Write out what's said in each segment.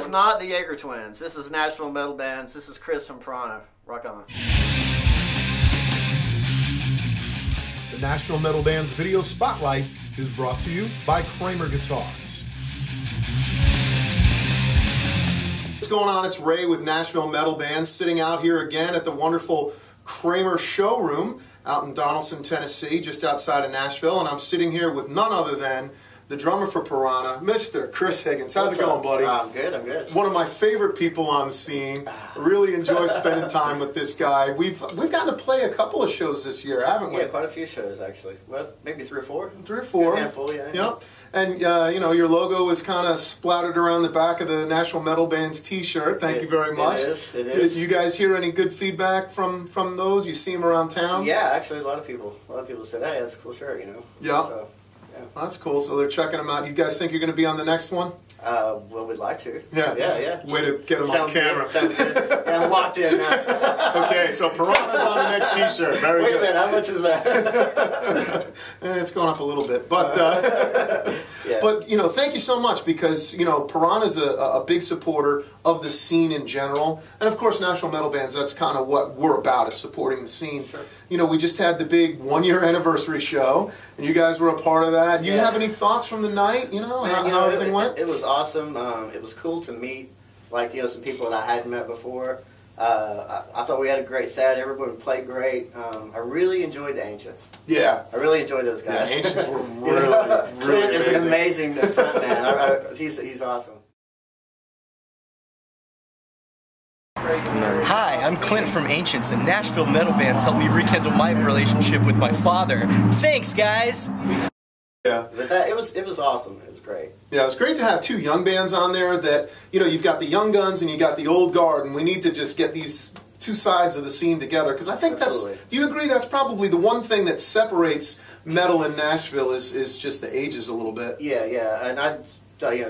not the Jaeger Twins. This is Nashville Metal Bands. This is Chris from Piranha. Rock on. The Nashville Metal Bands video spotlight is brought to you by Kramer Guitars. What's going on? It's Ray with Nashville Metal Bands, sitting out here again at the wonderful Kramer showroom out in Donaldson, Tennessee, just outside of Nashville, and I'm sitting here with none other than the drummer for Piranha, Mr. Chris Higgins. How's it going, buddy? I'm good, I'm good. One of my favorite people on the scene. Really enjoy spending time with this guy. We've gotten to play a couple of shows this year, haven't we? Yeah, quite a few shows, actually. Well, maybe 3 or 4. 3 or 4. A handful, yeah. Yep. And, you know, your logo was kind of splattered around the back of the Nashville Metal Band's t-shirt. Thank you very much. It is. Did you guys hear any good feedback from those? You see them around town? Yeah, actually, a lot of people said, hey, that's a cool shirt, you know? Yeah. So, yeah. That's cool. So they're checking them out. You guys think you're going to be on the next one? Well, we'd like to. Yeah. Yeah. Way to get them on camera. Sounds good. Yeah, I'm locked in now. Okay, so Piranha's on the next t-shirt. Very Wait good. a minute, how much is that? It's going up a little bit, but yeah. but you know, thank you so much, because you know Piranha's a big supporter of the scene in general, and of course Nashville Metal Bands. That's kind of what we're about, is supporting the scene. Sure. You know, we just had the big 1-year anniversary show, and you guys were a part of that. Do you have any thoughts from the night? You know, how everything went? It was awesome. It was cool to meet, like, you know, some people that I hadn't met before. I thought we had a great set. Everyone played great. I really enjoyed the Ancients. Yeah. I really enjoyed those guys. Yeah, Ancients were really Clint is an amazing. amazing front man. He's awesome. Hi, I'm Clint from Ancients, and Nashville Metal Bands helped me rekindle my relationship with my father. Thanks, guys! Yeah. But it was awesome. It was great. Yeah, it's great to have 2 young bands on there that, you know, you've got the young guns and you got the old guard, and we need to just get these 2 sides of the scene together, because I think Absolutely. do you agree that's probably the one thing that separates metal in Nashville is just the ages a little bit? Yeah, and I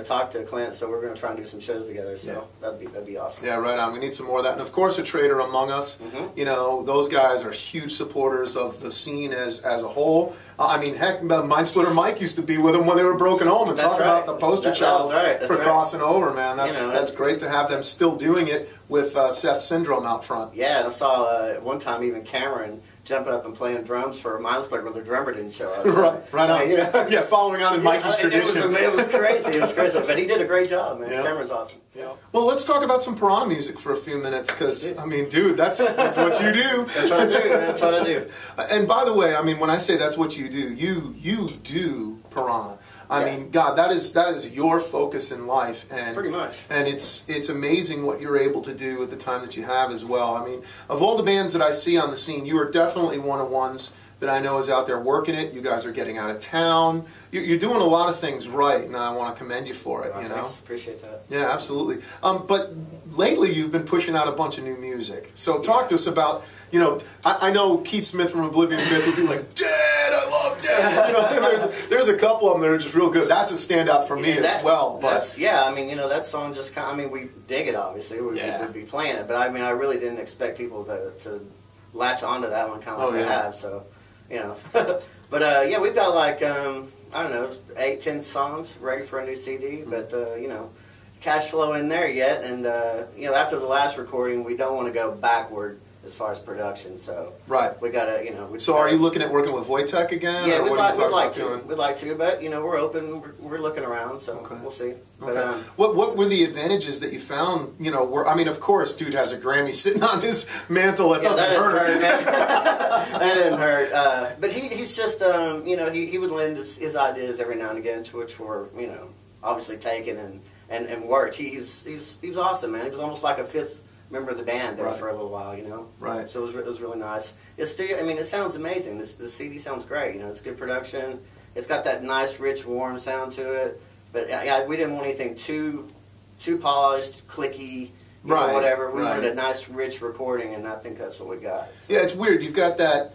talked to Clint, so we're going to try and do some shows together, so that'd be awesome. Yeah, right on. We need some more of that. And of course, a Trader Among Us. You know, those guys are huge supporters of the scene as a whole. I mean, heck, Mindsplitter Mike used to be with them when they were Broken Home, and talk about the poster child for crossing over, man. That's great to have them still doing it with Seth Syndrome out front. Yeah, and I saw one time even Cameron jumping up and playing drums for Mindsplitter when the drummer didn't show up. So, right on. You know? Yeah, following on in Mikey's tradition. It was crazy. It was crazy. But he did a great job, man. Cameron's awesome. Yeah. Well, let's talk about some Piranha music for a few minutes, because, I mean, dude, that's what you do. That's what I do. That's what I do. And by the way, I mean, when I say that's what you do, you do Piranha. I mean, God, that is your focus in life, and pretty much. And it's amazing what you're able to do with the time that you have as well. I mean, of all the bands that I see on the scene, you are definitely one of ones that I know is out there working it. You guys are getting out of town. You're doing a lot of things right, and I want to commend you for it. You know, thanks. Appreciate that. Yeah, absolutely. But lately, you've been pushing out a bunch of new music. So talk to us about. You know, I know Keith Smith from Oblivion Myth would be like, Dead, I love Dead. You know, there's a couple of them that are just real good. That's a standout for me as well. But I mean, you know, that song just kind of, I mean, we dig it, obviously. We'd be playing it. But, I mean, I really didn't expect people to latch onto that one kind of like they have. So, you know. But, yeah, we've got like, I don't know, 8, 10 songs ready for a new CD. But, you know, cash flow in there yet. And, you know, after the last recording, we don't want to go backward as far as production, so we gotta, you know. So are you looking at working with VIII again? Yeah, or we'd like to. doing? We'd like to, but you know, we're open. We're looking around, so we'll see. But, what were the advantages that you found? You know, I mean, of course, dude has a Grammy sitting on his mantle. It doesn't hurt. That didn't hurt. But he's just, you know, he would lend his ideas every now and again, to which were, you know, obviously taken and worked. He was awesome, man. He was almost like a 5th member of the band there for a little while, you know. Right. So it was really nice. It's still, I mean, it sounds amazing. The CD sounds great. You know, it's good production. It's got that nice, rich, warm sound to it. But we didn't want anything too polished, clicky, you know, whatever. We wanted a nice, rich recording, and I think that's what we got. So. Yeah, it's weird. You've got that,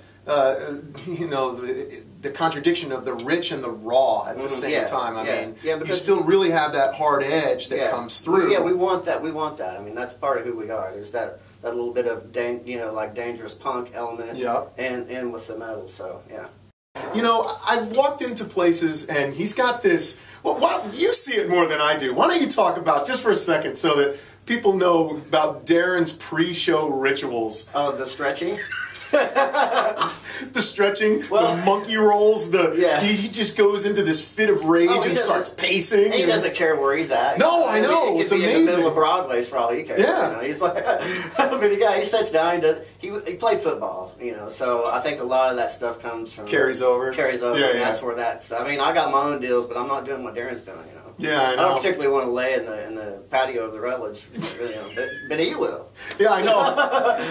you know, the contradiction of the rich and the raw at the same time. I mean, you still really have that hard edge that comes through. Yeah, we want that. We want that. I mean, that's part of who we are. There's that little bit of, you know, like dangerous punk element, and with the metal. So yeah. You know, I've walked into places and he's got this. Well, you see it more than I do. Why don't you talk about just for a second so that people know about Darren's pre-show rituals? Oh, the stretching. The stretching, the monkey rolls, he just goes into this fit of rage and starts pacing. He doesn't care where he's at. No, I know. It's amazing. In the middle of Broadway for all he cares. Yeah. You know? He's like, he sits down. He played football, you know. So I think a lot of that stuff comes from carries over. Yeah, and that's where that's. I mean, I got my own deals, but I'm not doing what Darren's doing. You know. Yeah, I know. I don't particularly want to lay in the patio of the Rutledge, you know, but he will. Yeah, I know.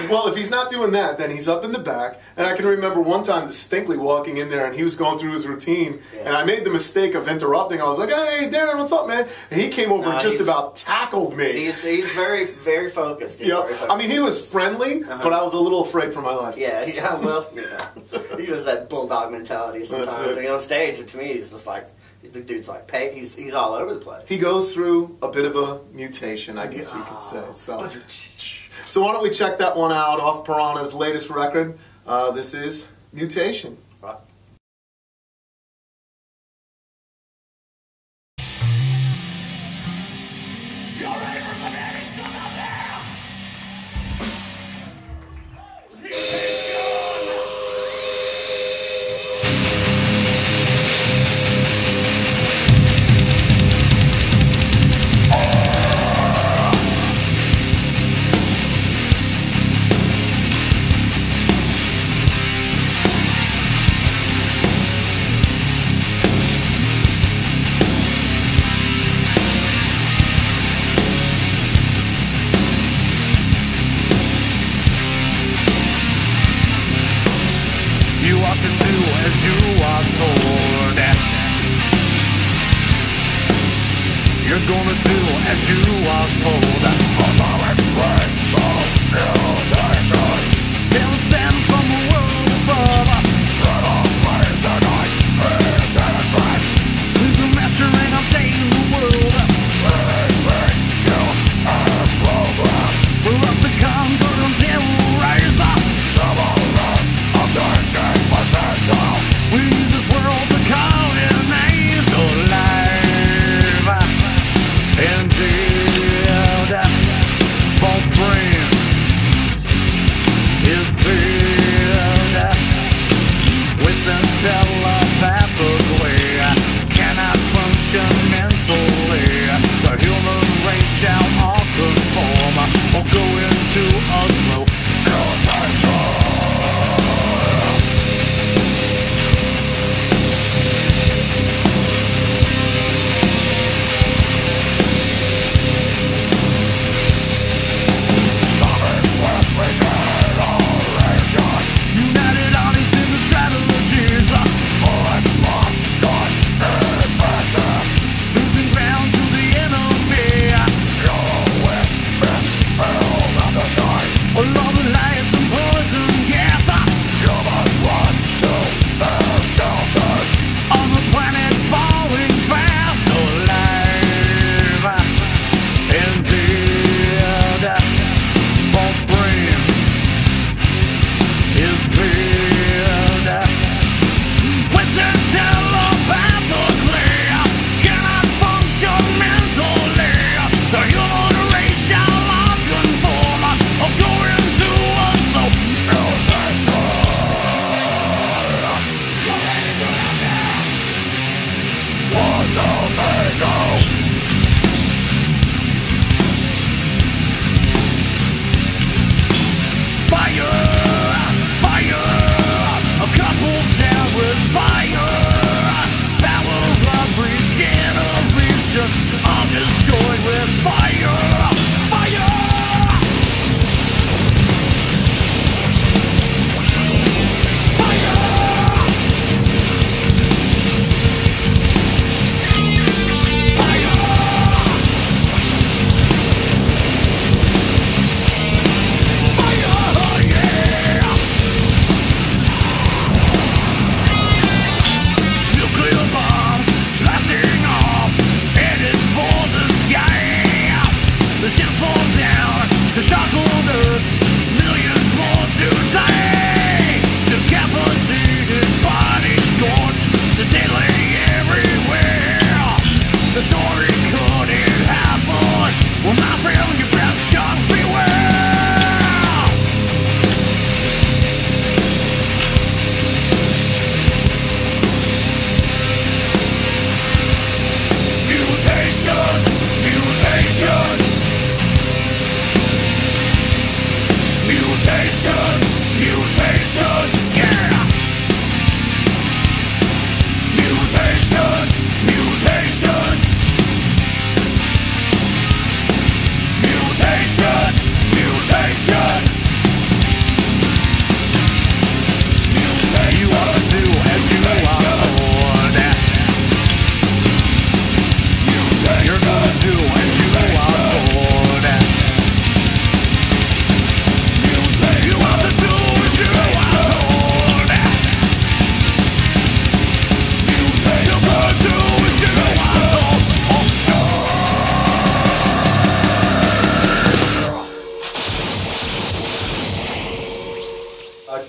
Well, if he's not doing that, then he's up in the back. And I can remember one time distinctly walking in there, and he was going through his routine, and I made the mistake of interrupting. I was like, "Hey, Darren, what's up, man?" And he came over and just about tackled me. He's very, very focused. Yeah, I mean, he was friendly, but I was a little afraid for my life. Yeah, well, yeah. He has that bulldog mentality sometimes. I mean, on stage, to me, he's just like. The dude's like, he's all over the place. He goes through a bit of a mutation, I guess you could say. So why don't we check that one out off Piranha's latest record. This is Mutation. Right. You're ready for some heavy stuff out there? You're gonna do as you are told. Atomic rays of mutation. Descend from the world above. Spread on flames and ice, hands and flesh. Who's the master and I'm taking the world. Race, kill, and program. We're up to conquer and terrorize. Similar, attention, percentile. We use this world to call it names alive. Indeed, false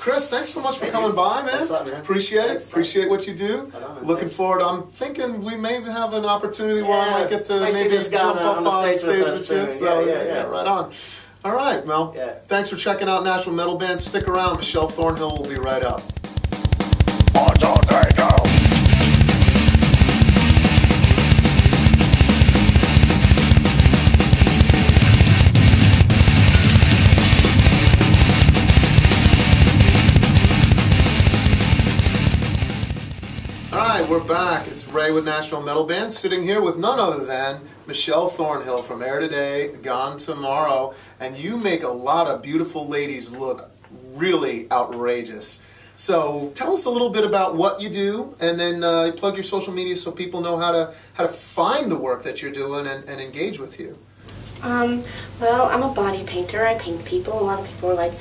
Chris, thanks so much for coming by, man. Thanks a lot, man. Appreciate it. Appreciate what you do. Looking forward. I'm thinking we may have an opportunity where I might get to maybe jump up on stage with you. So yeah, right on. All right, well, thanks for checking out Nashville Metal Band. Stick around. Michelle Thornhill will be right up. We're back. It's Ray with Nashville Metal Band, sitting here with none other than Michelle Thornhill from Air Today, Gone Tomorrow, and you make a lot of beautiful ladies look really outrageous. So tell us a little bit about what you do, and then plug your social media so people know how to find the work that you're doing and engage with you. Well, I'm a body painter. I paint people. A lot of people are like,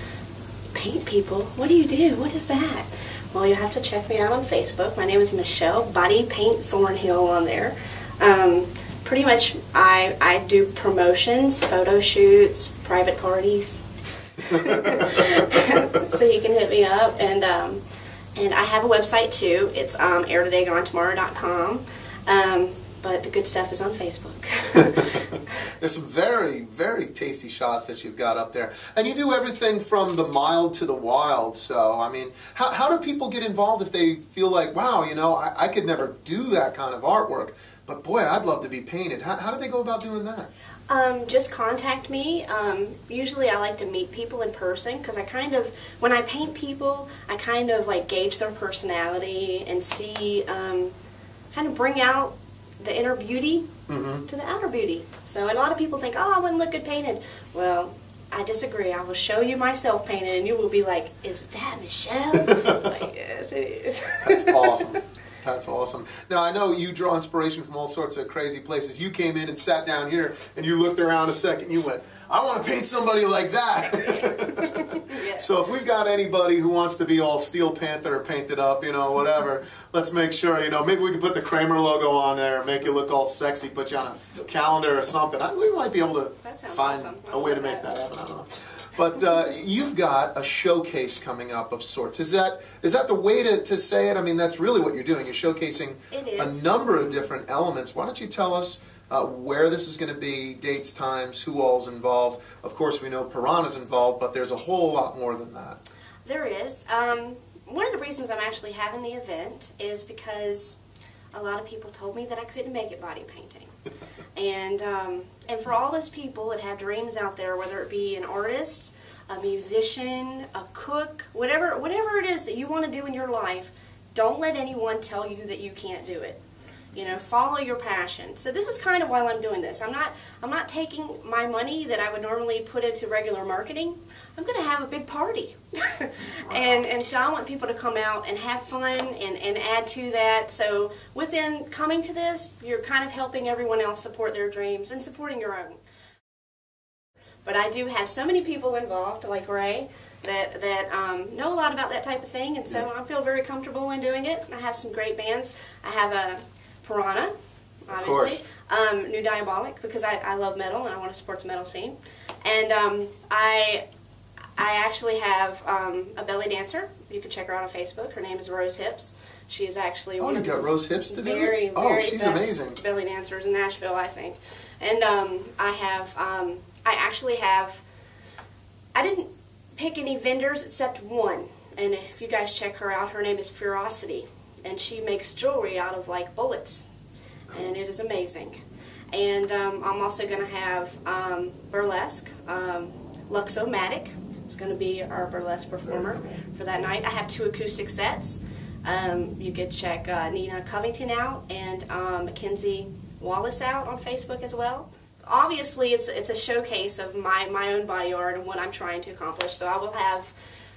paint people? What do you do? What is that? Well, you have to check me out on Facebook. My name is Michelle, Body Paint Thornhill on there. Pretty much I do promotions, photo shoots, private parties. So you can hit me up. And I have a website too. It's airtodaygonetomorrow.com. But the good stuff is on Facebook. There's some very, very tasty shots that you've got up there. And you do everything from the mild to the wild. So, I mean, how do people get involved if they feel like, wow, you know, I could never do that kind of artwork, but boy, I'd love to be painted. How do they go about doing that? Just contact me. Usually I like to meet people in person because I kind of, when I paint people, I kind of like gauge their personality and see, kind of bring out the inner beauty to the outer beauty. So a lot of people think, oh, I wouldn't look good painted. Well, I disagree. I will show you myself painted and you will be like, is that Michelle? Like, yes, it is. That's awesome. That's awesome. Now, I know you draw inspiration from all sorts of crazy places. You came in and sat down here and you looked around a second and you went, I want to paint somebody like that. Yeah. So if we've got anybody who wants to be all Steel Panther painted up, you know, whatever, let's make sure, you know, maybe we can put the Kramer logo on there and make you look all sexy, put you on a calendar or something. We might be able to find a way to make that happen. I don't know. But you've got a showcase coming up of sorts. Is that the way to say it? I mean, that's really what you're doing. You're showcasing a number of different elements. Why don't you tell us where this is going to be, dates, times, who all's involved. Of course, we know Piranha's involved, but there's a whole lot more than that. There is. One of the reasons I'm actually having the event is because a lot of people told me that I couldn't make it body painting. And for all those people that have dreams out there, whether it be an artist, a musician, a cook, whatever it is that you want to do in your life, don't let anyone tell you that you can't do it. You know, follow your passion. So this is kind of why I'm doing this. I'm not taking my money that I would normally put into regular marketing. I'm going to have a big party. and so I want people to come out and have fun and add to that. So within coming to this, you're kind of helping everyone else support their dreams and supporting your own. But I do have so many people involved, like Ray, that know a lot about that type of thing, and so I feel very comfortable in doing it. I have some great bands. I have a Piranha, obviously, New Diabolic, because I love metal and I want to support the metal scene. And I actually have a belly dancer. You can check her out on Facebook. Her name is Rose Hips. She is actually one of the Rose Hips to very, do it? very she's best amazing. belly dancers in Nashville, I think. And I actually have, I didn't pick any vendors except one. And if you guys check her out, her name is Ferocity. And she makes jewelry out of like bullets, and it is amazing. And I'm also going to have burlesque. Luxomatic is going to be our burlesque performer for that night. I have 2 acoustic sets. You could check Nina Covington out and Mackenzie Wallace out on Facebook as well. Obviously, it's a showcase of my own body art and what I'm trying to accomplish. So I will have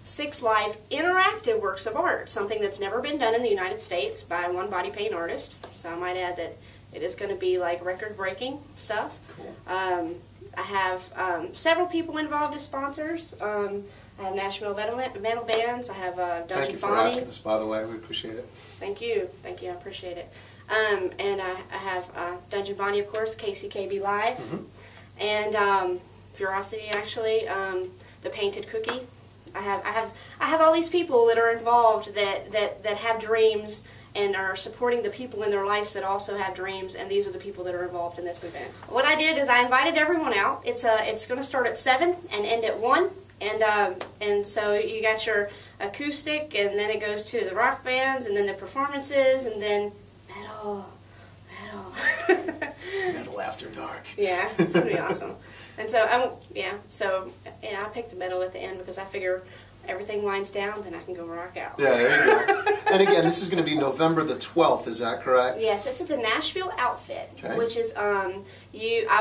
6 live interactive works of art, something that's never been done in the United States by one body paint artist. So I might add that it is going to be like record-breaking stuff. Cool. I have several people involved as sponsors. I have Nashville Metal Bands. I have Dungeon Bonnie. Thank you for asking us, by the way. We appreciate it. Thank you. Thank you. I appreciate it. And I have Dungeon Bonnie, of course, KCKB Live. And Ferocity, actually, The Painted Cookie. I have all these people that are involved that have dreams and are supporting the people in their lives that also have dreams, and these are the people that are involved in this event. What I did is I invited everyone out. It's going to start at 7 and end at 1, and so you got your acoustic, and then it goes to the rock bands, and then the performances, and then metal. Metal after dark. Yeah, it's gonna be awesome. And so I picked the metal at the end because I figure everything winds down, then I can go rock out. Yeah, there you go. And again, this is going to be November the 12th, is that correct? Yes, it's at the Nashville Outfit, okay. Which is, I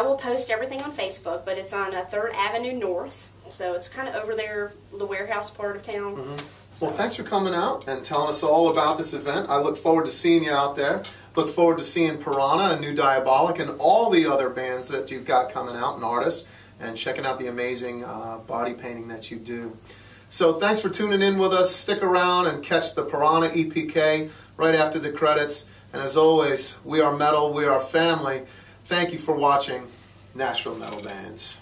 will post everything on Facebook, but it's on 3rd Avenue North, so it's kind of over there, the warehouse part of town. Mm-hmm. So. Well, thanks for coming out and telling us all about this event. I look forward to seeing you out there. Look forward to seeing Piranha and New Diabolic and all the other bands that you've got coming out and artists, and checking out the amazing body painting that you do. So thanks for tuning in with us. Stick around and catch the Piranha EPK right after the credits. And as always, we are metal, we are family. Thank you for watching Nashville Metal Bands.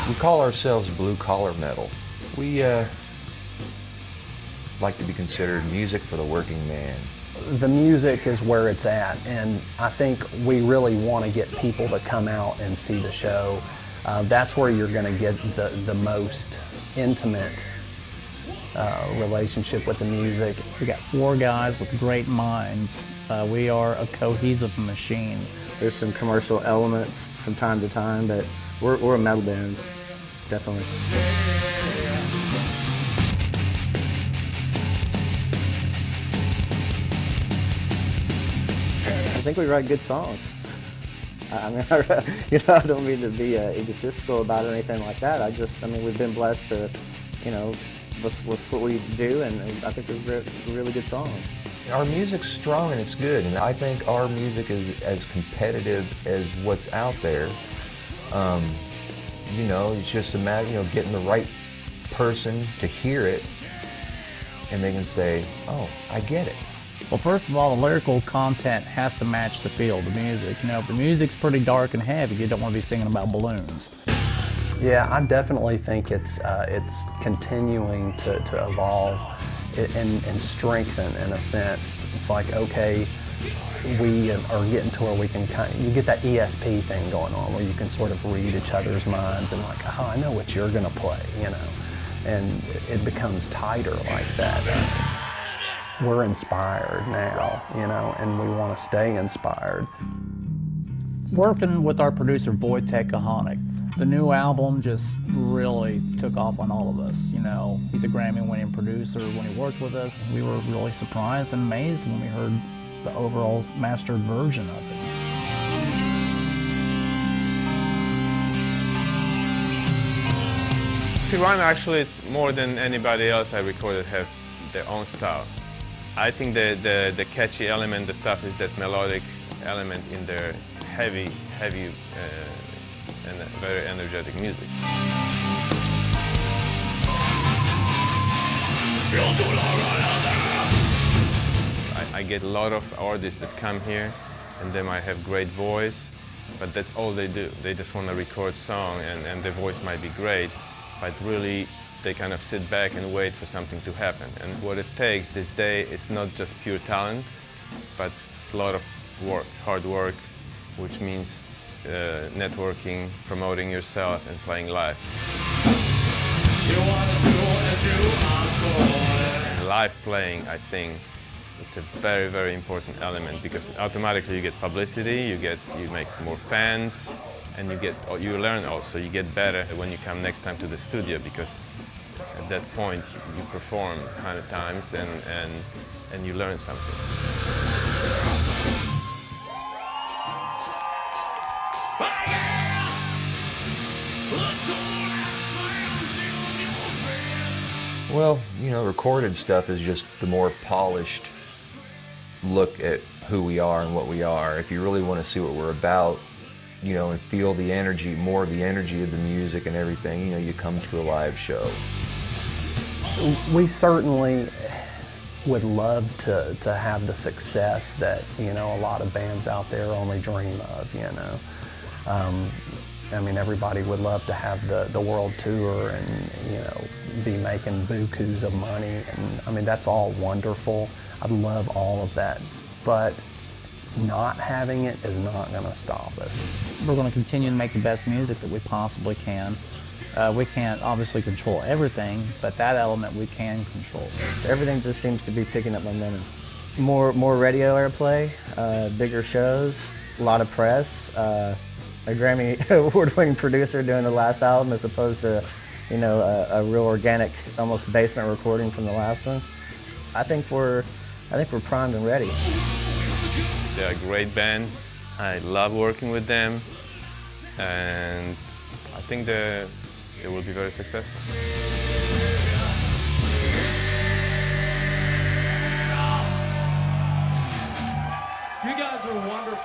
We call ourselves blue-collar metal. We like to be considered music for the working man. The music is where it's at, and I think we really want to get people to come out and see the show. That's where you're going to get the most intimate relationship with the music. We got 4 guys with great minds. We are a cohesive machine. There's some commercial elements from time to time, but we're a metal band, definitely. I think we write good songs. I mean, I don't mean to be egotistical about it or anything like that. I mean, we've been blessed to, with what we do, and I think we've written really good songs. Our music's strong and it's good, and I think our music is as competitive as what's out there. It's just a matter, getting the right person to hear it, and they can say, "Oh, I get it." Well, first of all, the lyrical content has to match the feel of the music. If the music's pretty dark and heavy, you don't want to be singing about balloons. Yeah, I definitely think it's continuing to evolve and strengthen in a sense. It's like, okay, we are getting to where we can you get that ESP thing going on where you can sort of read each other's minds and like, oh, I know what you're going to play, and it becomes tighter like that. We're inspired now, and we want to stay inspired. Working with our producer, VIII, the new album just really took off on all of us. He's a Grammy-winning producer. When he worked with us, we were really surprised and amazed when we heard the overall mastered version of it. Piranha actually, more than anybody else I recorded, have their own style. I think the catchy element, the stuff is that melodic element in their heavy and very energetic music. I get a lot of artists that come here and they might have great voice, but that's all they do. They just want to record song and their voice might be great, but really they kind of sit back and wait for something to happen. And what it takes this day is not just pure talent, but a lot of work, hard work, which means networking, promoting yourself, and playing live. And live playing, I think, it's a very, very important element because automatically you get publicity, you make more fans, and you learn also. You get better when you come next time to the studio because at that point you perform 100 times and you learn something. Well, recorded stuff is just the more polished look at who we are and what we are, if you really want to see what we're about, you know, and feel the energy, more of the energy of the music and everything, you know, you come to a live show. We certainly would love to have the success that, you know, a lot of bands out there only dream of, you know. I mean, everybody would love to have the world tour and, you know, be making bukus of money, and I mean, that's all wonderful. I'd love all of that, but not having it is not going to stop us. We're going to continue to make the best music that we possibly can. We can't obviously control everything, but that element we can control. Everything just seems to be picking up momentum. More radio airplay, bigger shows, a lot of press. A Grammy award-winning producer doing the last album as opposed to, you know, a real organic, almost basement recording from the last one. I think we're primed and ready. They're a great band. I love working with them, and I think they will be very successful. You guys are wonderful.